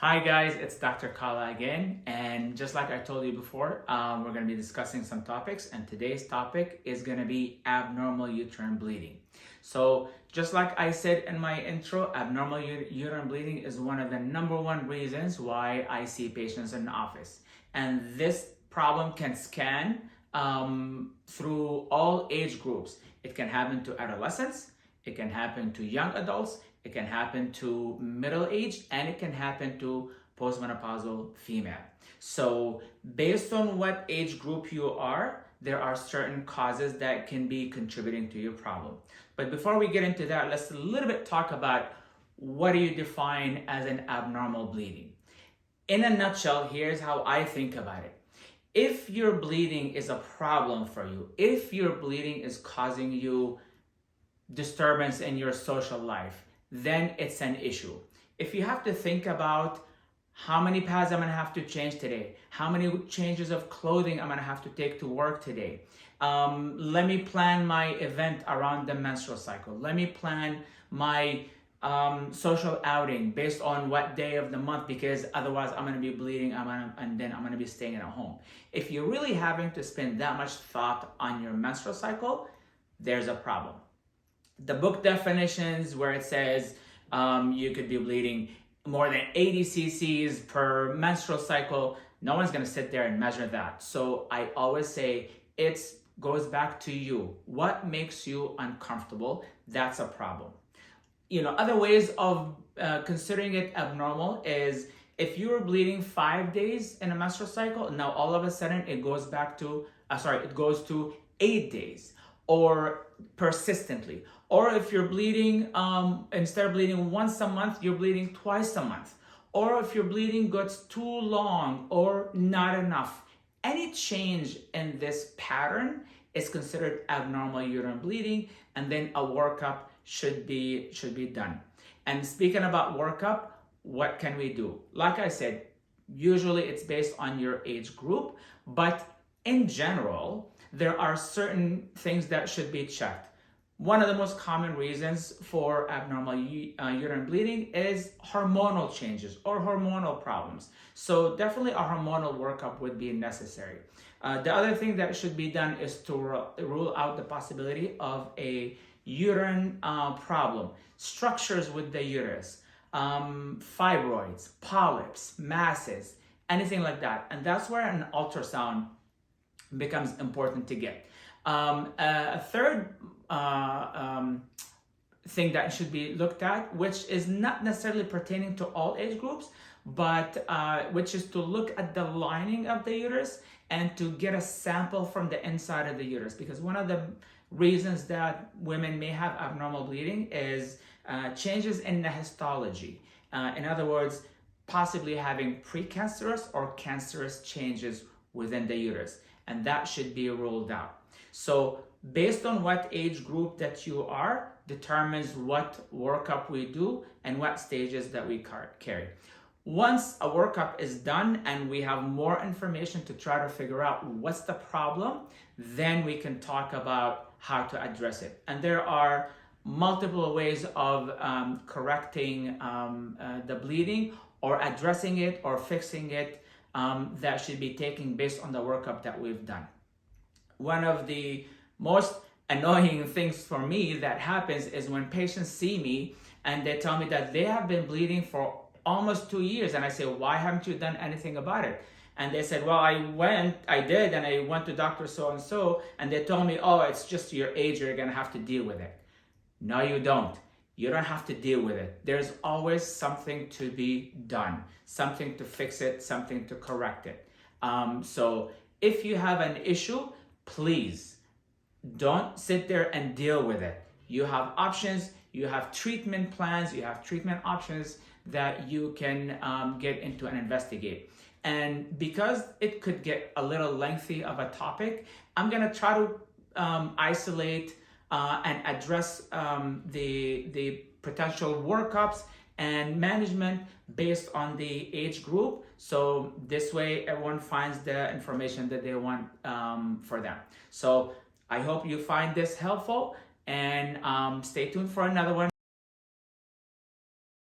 Hi guys, it's Dr. Kala again, and just like I told you before, we're going to be discussing some topics, and today's topic is going to be abnormal uterine bleeding. So just like I said in my intro, abnormal uterine bleeding is one of the number one reasons why I see patients in the office, and this problem can scan through all age groups. It can happen to adolescents, it can happen to young adults, it can happen to middle age, and it can happen to postmenopausal female. So based on what age group you are, there are certain causes that can be contributing to your problem. But before we get into that, let's a little bit talk about what do you define as an abnormal bleeding. In a nutshell, here's how I think about it. If your bleeding is a problem for you, if your bleeding is causing you disturbance in your social life, then it's an issue. If you have to think about how many pads I'm gonna have to change today, how many changes of clothing I'm gonna have to take to work today, let me plan my event around the menstrual cycle, let me plan my social outing based on what day of the month, because otherwise I'm gonna be bleeding and then I'm gonna be staying at home. If you're really having to spend that much thought on your menstrual cycle, there's a problem. The book definitions where it says you could be bleeding more than 80 cc's per menstrual cycle, no one's going to sit there and measure that. So I always say it goes back to you. What makes you uncomfortable? That's a problem. Other ways of considering it abnormal is if you were bleeding 5 days in a menstrual cycle, now all of a sudden it goes to 8 days, or persistently. Or if you're bleeding, instead of bleeding once a month, you're bleeding twice a month. Or if your bleeding gets too long or not enough. Any change in this pattern is considered abnormal uterine bleeding, and then a workup should be done. And speaking about workup, what can we do? Like I said, usually it's based on your age group, but in general, there are certain things that should be checked. One of the most common reasons for abnormal uterine bleeding is hormonal changes or hormonal problems. So definitely a hormonal workup would be necessary. The other thing that should be done is to rule out the possibility of a uterine problem, structures with the uterus, fibroids, polyps, masses, anything like that. And that's where an ultrasound becomes important to get. A third thing that should be looked at, which is not necessarily pertaining to all age groups, but which is to look at the lining of the uterus and to get a sample from the inside of the uterus. Because one of the reasons that women may have abnormal bleeding is changes in the histology. In other words, possibly having precancerous or cancerous changes within the uterus, and that should be ruled out. So based on what age group that you are determines what workup we do and what stages that we carry. Once a workup is done and we have more information to try to figure out what's the problem, then we can talk about how to address it. And there are multiple ways of correcting the bleeding or addressing it or fixing it that should be taken based on the workup that we've done. One of the most annoying things for me that happens is when patients see me and they tell me that they have been bleeding for almost 2 years, and I say, why haven't you done anything about it? And they said, well, I did, and I went to Dr. So-and-so, and they told me, oh, it's just your age, you're gonna have to deal with it. No, you don't. You don't have to deal with it. There's always something to be done, something to fix it, something to correct it. So if you have an issue, please don't sit there and deal with it. You have options, you have treatment plans, you have treatment options that you can get into and investigate. And because it could get a little lengthy of a topic, I'm gonna try to isolate and address the potential workups and management based on the age group. So this way everyone finds the information that they want for them. So I hope you find this helpful, and stay tuned for another one.